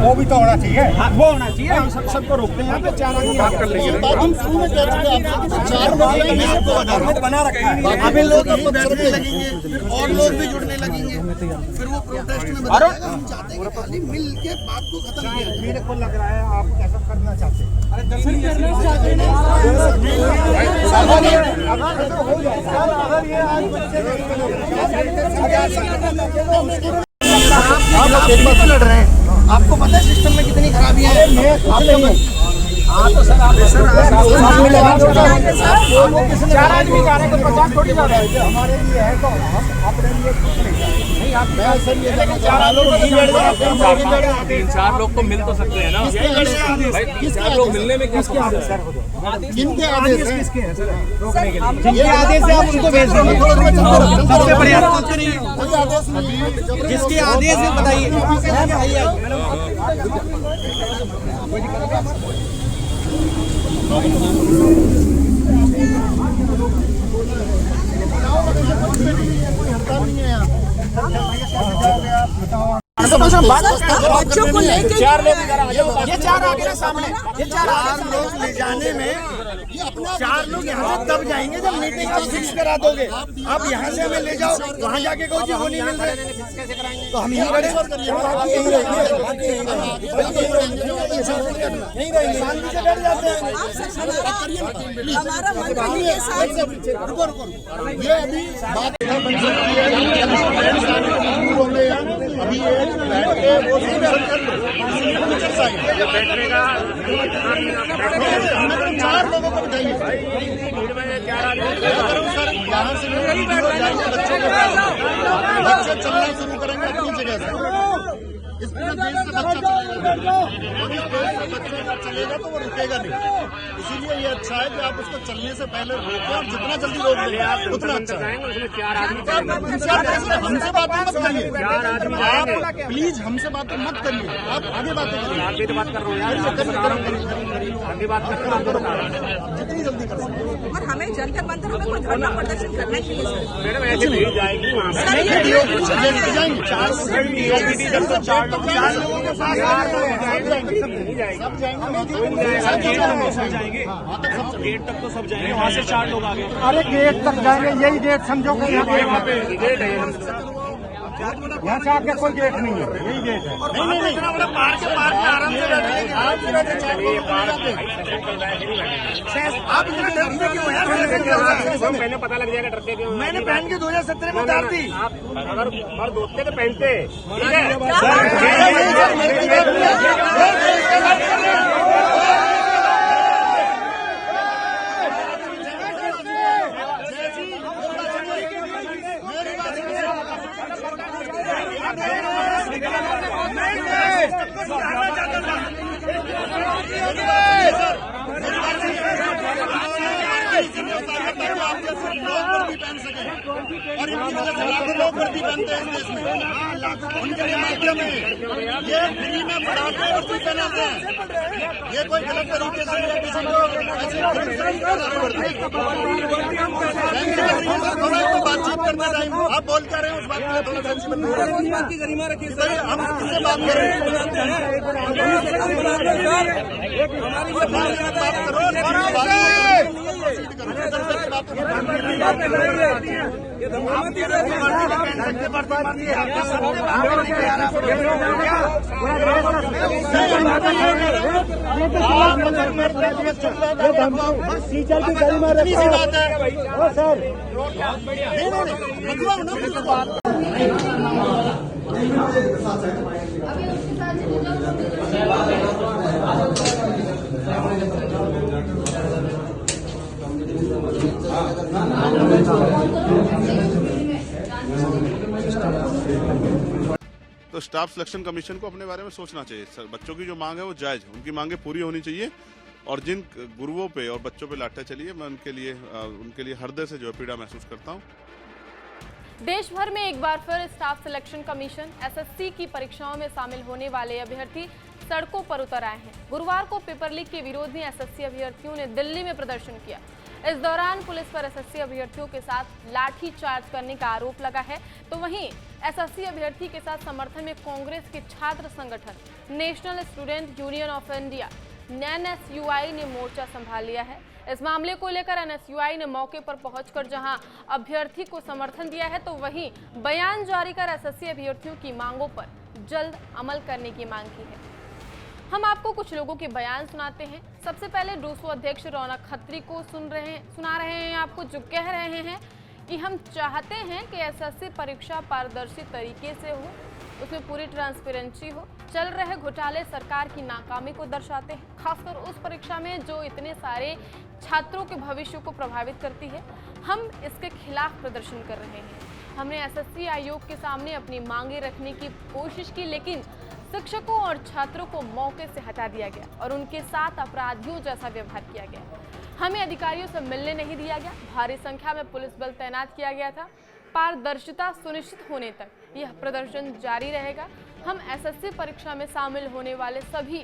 वो भी तो होना चाहिए। वो होना चाहिए। हम सबको रोकते हैं यहाँ पे। चार आदमी बात कर लेंगे। हम शुरू में कह रहे थे चार लोग बना रखा है। अभी लोग जुड़ने लगेंगे, और लोग भी जुड़ने लगेंगे, फिर वो प्रोटेस्ट में बदलेगा। हम चाहते हैं खाली मिल के बात को खत्म किया जाए। मेरे को लग रहा है आप कैसा करना चाहते हैं। अरे दर्शन करना चाहते हैं। आप एक बात लड़ रहे हैं। आपको पता है सिस्टम में कितनी खराबियां हैं। हाँ तो सर आप चार आदमी जा रहे हैं तो 50 थोड़ी जा रहे हैं। हमारे लिए है तो हम अपने लिए कुछ नहीं आप सर ये चार लोग तीन चार लोग तो मिल तो सकते हैं ना भाई। चार लोग मिलने में किसके आदेश है? किनके आदेश हैं? किसके हैं सर रोकने के लिए? ये आदेश है आप उनको भेज देंगे। सबसे बढ़िया कोई आदेश नहीं है। जिसके आदेश है बताइए। बच्चों को लेके चार लोग ये चार आगे ना सामने। ये चार लोग ले जाने में चार लोग यहाँ से तब जाएंगे जब मीटिंग आप फिक्स करा दोगे। आप यहाँ से हमें ले जाओ, वहाँ जाके कहो जी वो नहीं मिल रहे तो हम यहीं खड़े यहीं रहेंगे। शांति से बैठ जाते हैं। हमारा मंत्री ये रुको ये अभी बात अभी बैठ के वो चार लोगों को बिठाइए। यहाँ से बच्चे चलना शुरू करेंगे अपनी जगह से। इस पूरे देश से बच्चा चलेगा और इस देश से बच्चे का चलेगा तो वो रुकेगा नहीं। इसीलिए ये अच्छा है कि आप उसको चलने से पहले रोकें और जितना जल्दी रोक लें उतना अच्छा है। हमसे बातें मत करिए आप, प्लीज हमसे बातें मत करिए। आप आगे बातें करिए। जितनी जल्दी कर सकते। और हमें जंतर मंतर में कोई धरना प्रदर्शन करना चाहिए सर। मैडम ऐसे नहीं जाएगी वहाँ गेट तक तो सब जाएंगे। वहाँ से चार लोग आ गए। अरे गेट तक जाएंगे यही गेट समझो कि यहाँ से आके कोई गेट नहीं है। यही गेट है। नहीं पार्क आराम से आप इतना डरते क्यों यार? मैंने पता लग जाएगा डरते क्यों। मैंने पहन के 2017 में उतार दी। आप अगर मर्द होते तो पहनते। ठीक है लोग भी पहन सके और इनकी वजह से लाखों लोग वर्दी पहनते हैं इस देश में। उनके लिए माध्यम है ये फ्री में पढ़ाते हैं वर्दी पहनाते हैं। ये कोई गलत तरीके से या किसी को बातचीत करने टाइम आप बोल क्या रहे हैं उस बात के लिए थोड़ा सेंसिबल की गरिमा रखिए। हम किससे बात करें? टीचर की गरिमा रखी बात है सर। नहीं स्टाफ सिलेक्शन कमीशन को अपने बारे में सोचना चाहिए। बच्चों की जो मांग है वो जायज, उनकी मांगे पूरी होनी चाहिए। और जिन गुरुओं पे और बच्चों पे लाठा चली है, मैं उनके लिए हृदय से जो है पीड़ा महसूस करता हूँ। देश भर में एक बार फिर स्टाफ सिलेक्शन कमीशन एसएससी की परीक्षाओं में शामिल होने वाले अभ्यर्थी सड़कों पर उतर आए हैं। गुरुवार को पेपर लीक के विरोध में एसएससी अभ्यर्थियों ने दिल्ली में प्रदर्शन किया। इस दौरान पुलिस पर एसएससी अभ्यर्थियों के साथ लाठी चार्ज करने का आरोप लगा है। तो वहीं एसएससी अभ्यर्थी के साथ समर्थन में कांग्रेस के छात्र संगठन national student union of India NSUI ने मोर्चा संभाल लिया है। इस मामले को लेकर NSUI ने मौके पर पहुंचकर जहां अभ्यर्थी को समर्थन दिया है, तो वहीं बयान जारी कर एसएससी अभ्यर्थियों की मांगों पर जल्द अमल करने की मांग की है। हम आपको कुछ लोगों के बयान सुनाते हैं। सबसे पहले डूसो अध्यक्ष रौनक खत्री को सुना रहे हैं आपको, जो कह रहे हैं कि हम चाहते हैं कि एसएससी परीक्षा पारदर्शी तरीके से हो, उसमें पूरी ट्रांसपेरेंसी हो। चल रहे घोटाले सरकार की नाकामी को दर्शाते हैं, खासकर उस परीक्षा में जो इतने सारे छात्रों के भविष्य को प्रभावित करती है। हम इसके खिलाफ प्रदर्शन कर रहे हैं। हमने एसएससी आयोग के सामने अपनी मांगे रखने की कोशिश की, लेकिन शिक्षकों और छात्रों को मौके से हटा दिया गया और उनके साथ अपराधियों जैसा व्यवहार किया गया। हमें अधिकारियों से मिलने नहीं दिया गया। भारी संख्या में पुलिस बल तैनात किया गया था। पारदर्शिता सुनिश्चित होने तक यह प्रदर्शन जारी रहेगा। हम एसएससी परीक्षा में शामिल होने वाले सभी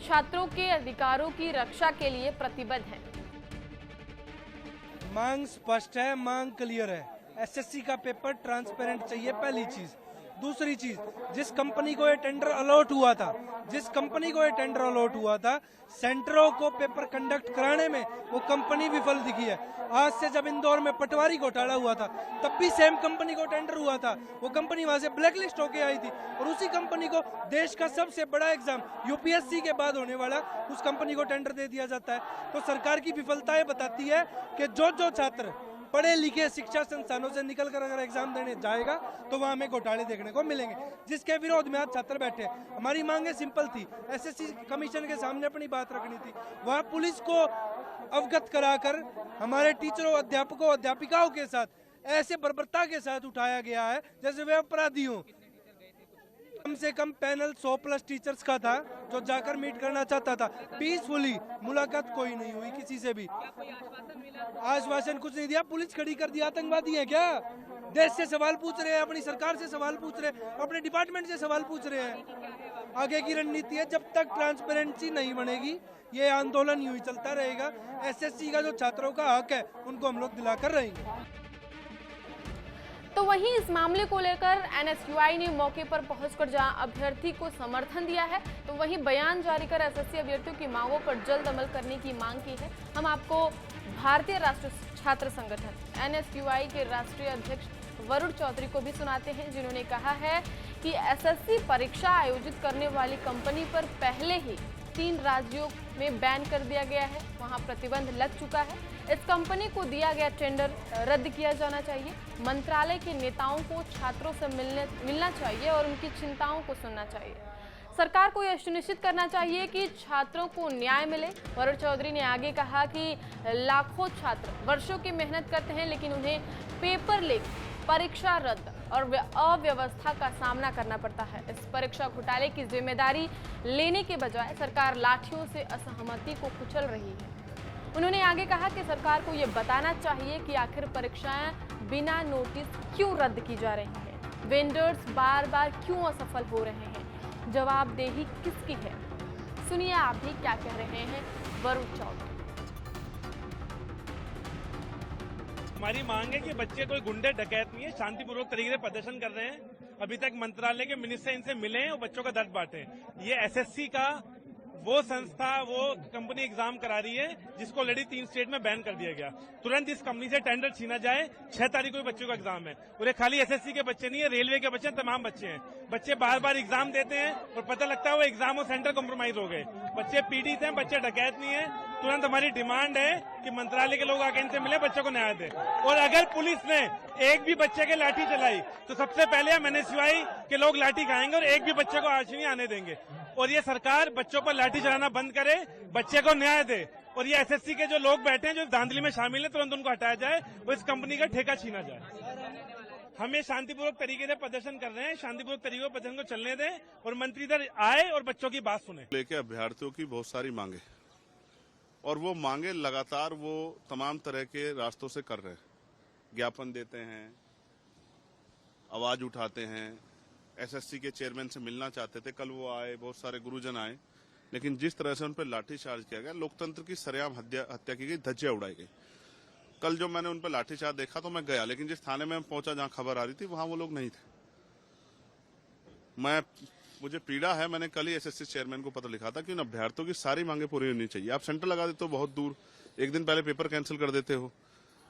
छात्रों के अधिकारों की रक्षा के लिए प्रतिबद्ध हैं। मांग स्पष्ट है, मांग क्लियर है। एसएससी का पेपर ट्रांसपेरेंट चाहिए, पहली चीज। दूसरी चीज, जिस कंपनी को ये टेंडर अलॉट हुआ था, सेंटरों को पेपर कंडक्ट कराने में वो कंपनी विफल दिखी है। आज से जब इंदौर में पटवारी घोटाला हुआ था, तब भी सेम कंपनी को टेंडर हुआ था। वो कंपनी वहां से ब्लैकलिस्ट होके आई थी और उसी कंपनी को देश का सबसे बड़ा एग्जाम यूपीएससी के बाद होने वाला, उस कंपनी को टेंडर दे दिया जाता है। तो सरकार की विफलता ये बताती है कि जो छात्र पढ़े लिखे शिक्षा संस्थानों से निकलकर अगर एग्जाम देने जाएगा तो वहां हमें घोटाले देखने को मिलेंगे, जिसके विरोध में आज छात्र बैठे। हमारी मांगे सिंपल थी, एसएससी कमीशन के सामने अपनी बात रखनी थी। वहां पुलिस को अवगत कराकर हमारे टीचरों, अध्यापकों, अध्यापिकाओं के साथ ऐसे बर्बरता के साथ उठाया गया है जैसे वे अपराधी हों। कम से कम पैनल 100+ टीचर्स का था जो जाकर मीट करना चाहता था। पीसफुली मुलाकात कोई नहीं हुई किसी से भी। आश्वासन कुछ नहीं दिया। पुलिस खड़ी कर दिया। आतंकवादी है क्या? देश से सवाल पूछ रहे हैं, अपनी सरकार से सवाल पूछ रहे हैं, अपने डिपार्टमेंट से सवाल पूछ रहे हैं। आगे की रणनीति है, जब तक ट्रांसपेरेंसी नहीं बनेगी ये आंदोलन यूं ही चलता रहेगा। एसएससी का जो छात्रों का हक है उनको हम लोग दिलाकर रहेंगे। तो वहीं इस मामले को लेकर NSUI ने मौके पर पहुंचकर जहां अभ्यर्थी को समर्थन दिया है, तो वहीं बयान जारी कर एसएससी अभ्यर्थियों की मांगों पर जल्द अमल करने की मांग की है। हम आपको भारतीय राष्ट्रीय छात्र संगठन NSUI के राष्ट्रीय अध्यक्ष वरुण चौधरी को भी सुनाते हैं, जिन्होंने कहा है कि एसएससी परीक्षा आयोजित करने वाली कंपनी पर पहले ही 3 राज्यों में बैन कर दिया गया है, वहां प्रतिबंध लग चुका है। इस कंपनी को दिया गया टेंडर रद्द किया जाना चाहिए। मंत्रालय के नेताओं को छात्रों से मिलना चाहिए और उनकी चिंताओं को सुनना चाहिए। सरकार को यह सुनिश्चित करना चाहिए कि छात्रों को न्याय मिले। वरुण चौधरी ने आगे कहा कि लाखों छात्र वर्षों की मेहनत करते हैं, लेकिन उन्हें पेपर लीक, परीक्षा रद्द और अव्यवस्था का सामना करना पड़ता है। इस परीक्षा घोटाले की जिम्मेदारी लेने के बजाय सरकार लाठियों से असहमति को कुचल रही है। उन्होंने आगे कहा कि सरकार को ये बताना चाहिए कि आखिर परीक्षाएं बिना नोटिस क्यों रद्द की जा रही हैं, वेंडर्स बार बार क्यों असफल हो रहे हैं, जवाबदेही किसकी है। सुनिए आप भी क्या कह रहे हैं वरुण चौधरी। हमारी मांग है कि बच्चे कोई गुंडे डकैत नहीं है, शांतिपूर्वक तरीके से प्रदर्शन कर रहे हैं। अभी तक मंत्रालय के मिनिस्टर इनसे मिले हैं और बच्चों का दर्द बांटे। ये एसएससी का वो संस्था, वो कंपनी एग्जाम करा रही है जिसको ऑलरेडी 3 स्टेट में बैन कर दिया गया। तुरंत इस कंपनी से टेंडर छीना जाए। 6 तारीख को बच्चों का एग्जाम है और ये खाली एसएससी के बच्चे नहीं है, रेलवे के बच्चे, तमाम बच्चे हैं। बच्चे बार बार एग्जाम देते हैं और पता लगता है वो एग्जाम और सेंटर कॉम्प्रोमाइज हो गए। बच्चे पीड़ित हैं, बच्चे डकैत नहीं है। तुरंत हमारी डिमांड है कि मंत्रालय के लोग आके इनसे मिले, बच्चों को न्याय दे। और अगर पुलिस ने एक भी बच्चे के लाठी चलाई तो सबसे पहले हम NSUI के लोग लाठी खाएंगे और एक भी बच्चे को आज नहीं आने देंगे। और ये सरकार बच्चों पर लाठी चलाना बंद करे, बच्चे को न्याय दे। और ये एसएससी के जो लोग बैठे हैं, जो धांधली में शामिल हैं, तुरंत उनको हटाया जाए और इस कंपनी का ठेका छीना जाए। हम ये शांतिपूर्वक तरीके से प्रदर्शन कर रहे हैं, शांतिपूर्वक तरीके से प्रदर्शन को चलने दें और मंत्री इधर आए और बच्चों की बात सुने। लेके अभ्यर्थियों की बहुत सारी मांगे और वो मांगे लगातार वो तमाम तरह के रास्तों से कर रहे हैं, ज्ञापन देते हैं, आवाज उठाते हैं, एसएससी के चेयरमैन से मिलना चाहते थे, कल वो आए, बहुत सारे गुरुजन आए, लेकिन जिस तरह से उन पर लाठीचार्ज किया गया, लोकतंत्र की सरेआम हत्या की गई, धज्जियां उड़ाई गई। कल जो मैंने उन पर लाठीचार्ज देखा तो मैं गया, लेकिन जिस थाने में मैं पहुंचा जहां खबर आ रही थी वहां वो लोग नहीं थे। मुझे पीड़ा है, मैंने कल ही एसएससी चेयरमैन को पत्र लिखा था कि उन अभ्यर्थियों की सारी मांगे पूरी होनी चाहिए। आप सेंटर लगा देते हो बहुत दूर, एक दिन पहले पेपर कैंसिल कर देते हो,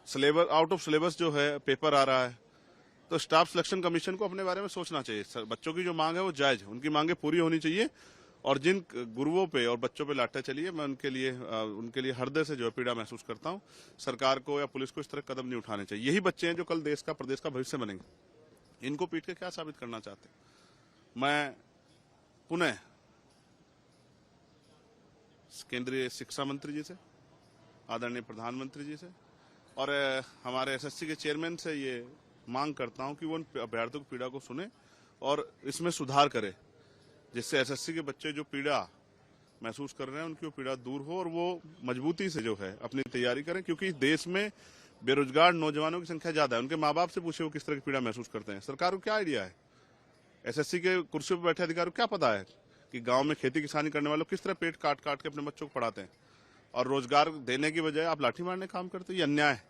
सिलेबस आउट ऑफ सिलेबस जो है पेपर आ रहा है, तो स्टाफ सिलेक्शन कमीशन को अपने बारे में सोचना चाहिए। बच्चों की जो मांग है वो जायज है, उनकी मांगे पूरी होनी चाहिए और जिन गुरुओं पे और बच्चों पे लाठा चली है, मैं उनके लिए हृदय से जो है पीड़ा महसूस करता हूं। सरकार को या पुलिस को इस तरह कदम नहीं उठाने चाहिए। यही बच्चे हैं जो कल देश का, प्रदेश का भविष्य बनेंगे। इनको पीट के क्या साबित करना चाहते हैं? मैं पुनः केंद्रीय शिक्षा मंत्री जी से, आदरणीय प्रधानमंत्री जी से और हमारे एसएससी के चेयरमैन से ये मांग करता हूं कि वो उन अभ्यर्थियों की पीड़ा को सुने और इसमें सुधार करे, जिससे एसएससी के बच्चे जो पीड़ा महसूस कर रहे हैं उनकी वो पीड़ा दूर हो और वो मजबूती से जो है अपनी तैयारी करें, क्योंकि देश में बेरोजगार नौजवानों की संख्या ज्यादा है। उनके माँ बाप से पूछे वो किस तरह की पीड़ा महसूस करते हैं। सरकार को क्या आइडिया है? एसएससी के कुर्सी पर बैठे अधिकारी को क्या पता है कि गांव में खेती किसानी करने वालों किस तरह पेट काट काट के अपने बच्चों को पढ़ाते हैं और रोजगार देने की बजाय आप लाठी मारने काम करते हैं? ये अन्याय है।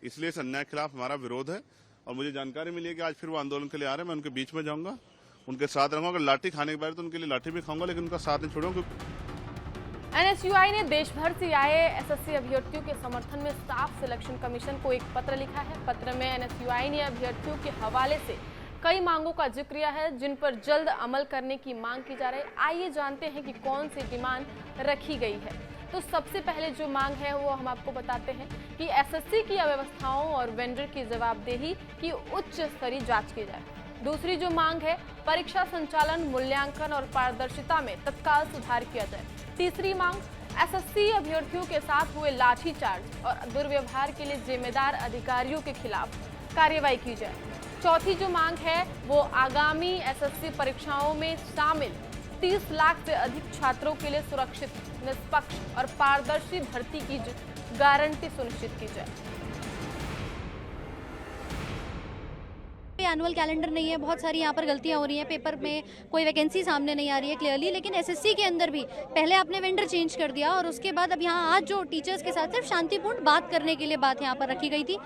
इसलिए इस अन्याय के खिलाफ हमारा विरोध है और मुझे जानकारी मिली है कि आज फिर वो आंदोलन के लिए आ रहे हैं। मैं उनके बीच में जाऊंगा, उनके साथ रहूंगा। अगर लाठी खाने के बाद तो उनके लिए लाठी भी खाऊंगा, लेकिन उनका साथ नहीं छोड़ूंगा। एनएसयूआई ने देश भर से आए एसएससी अभ्यर्थियों के समर्थन में स्टाफ सिलेक्शन कमीशन को एक पत्र लिखा है। पत्र में एनएसयूआई ने अभ्यर्थियों के हवाले से कई मांगों का जिक्र किया है, जिन पर जल्द अमल करने की मांग की जा रही है। आइए जानते हैं कि कौन सी डिमांड रखी गई है। तो सबसे पहले जो मांग है वो हम आपको बताते हैं कि एसएससी की अव्यवस्थाओं और वेंडर की जवाबदेही की उच्च स्तरीय जांच की जाए। दूसरी जो मांग है, परीक्षा संचालन, मूल्यांकन और पारदर्शिता में तत्काल सुधार किया जाए। तीसरी मांग, एसएससी अभ्यर्थियों के साथ हुए लाठीचार्ज और दुर्व्यवहार के लिए जिम्मेदार अधिकारियों के खिलाफ कार्रवाई की जाए। चौथी जो मांग है वो आगामी एसएससी परीक्षाओं में शामिल 30 लाख से अधिक छात्रों के लिए सुरक्षित, निष्पक्ष और पारदर्शी भर्ती की गारंटी सुनिश्चित की जाए। एनुअल कैलेंडर नहीं है, बहुत सारी यहाँ पर गलतियाँ हो रही हैं, पेपर में कोई वैकेंसी सामने नहीं आ रही है क्लियरली। लेकिन एसएससी के अंदर भी पहले आपने वेंडर चेंज कर दिया और उसके बाद अब यहाँ आज जो टीचर्स के साथ सिर्फ शांतिपूर्ण बात करने के लिए बात यहाँ पर रखी गई थी,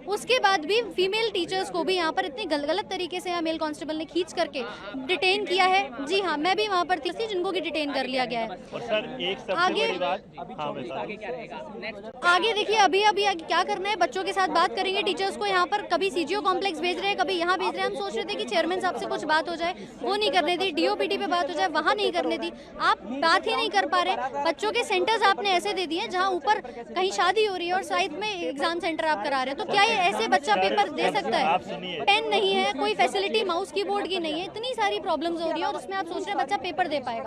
उसके बाद भी फीमेल टीचर्स को भी यहाँ पर इतने गलत तरीके से यहाँ मेल कांस्टेबल ने खींच करके डिटेन किया है। जी हाँ, मैं भी वहाँ पर थी, जिनको की डिटेन कर लिया गया है। और सर एक सबसे बड़ी बात, आगे देखिए अभी क्या करना है, बच्चों के साथ बात करेंगे। टीचर्स को यहाँ पर कभी सीजीओ कॉम्प्लेक्स भेज रहे हैं, कभी यहाँ भेज रहे हैं। हम सोच रहे थे कि चेयरमैन साहब से कुछ बात हो जाए, वो नहीं करने दी। डीओपीटी पे बात हो जाए, वहाँ नहीं करने दी। आप बात ही नहीं कर पा रहे। बच्चों के सेंटर्स आपने ऐसे दे दिए जहाँ ऊपर कहीं शादी हो रही है और साइड में एग्जाम सेंटर आप करा रहे हैं। तो क्या ये ऐसे बच्चा पेपर दे सकता है? पेन नहीं है, कोई फैसिलिटी माउस कीबोर्ड की नहीं है, इतनी सारी प्रॉब्लम्स हो रही है और उसमें आप सोच रहे हैं बच्चा पेपर दे पाएगा।